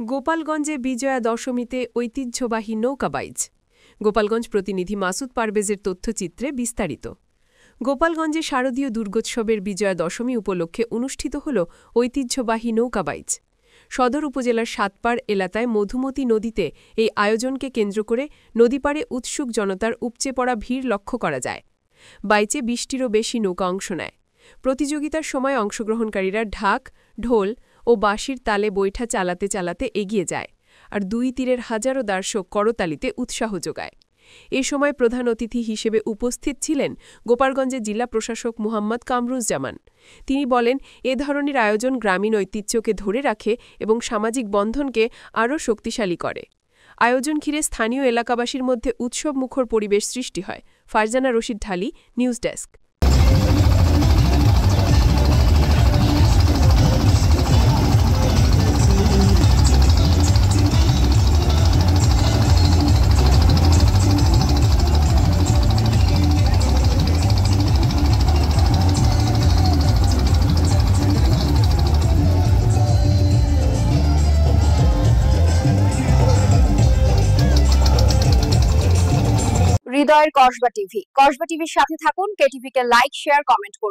গোপালগঞ্জে বিজয়া দশমীতে ঐতিহ্যবাহী নৌকাবাইজ। গোপালগঞ্জ প্রতিনিধি মাসুদ পারভেজের তথ্যচিত্রে বিস্তারিত। গোপালগঞ্জে শারদীয় দুর্গোৎসবের বিজয়া দশমী উপলক্ষে অনুষ্ঠিত হল ঐতিহ্যবাহী নৌকাবাইজ। সদর উপজেলার সাতপাড় এলাকায় মধুমতি নদীতে এই আয়োজনকে কেন্দ্র করে নদীপাড়ে উৎসুক জনতার উপচে পড়া ভিড় লক্ষ্য করা যায়। বাইচে ২০টিরও বেশি নৌকা অংশ নেয়। প্রতিযোগিতার সময় অংশগ্রহণকারীরা ঢাক, ঢোল ও বাঁশির তালে বৈঠা চালাতে চালাতে এগিয়ে যায়, আর দুই তীরের হাজারো দর্শক করতালিতে উৎসাহ যোগায়। এ সময় প্রধান অতিথি হিসেবে উপস্থিত ছিলেন গোপালগঞ্জের জেলা প্রশাসক মুহাম্মদ কামরুজ্জামান। তিনি বলেন, এ ধরনের আয়োজন গ্রামীণ ঐতিহ্যকে ধরে রাখে এবং সামাজিক বন্ধনকে আরও শক্তিশালী করে। আয়োজন ঘিরে স্থানীয় এলাকাবাসীর মধ্যে উৎসবমুখর পরিবেশ সৃষ্টি হয়। ফারজানা রশিদ ঢালি, নিউজ ডেস্ক। হৃদয়ের কসবা টিভির সাথে থাকুন। কেটিভিকে লাইক, শেয়ার, কমেন্ট করুন।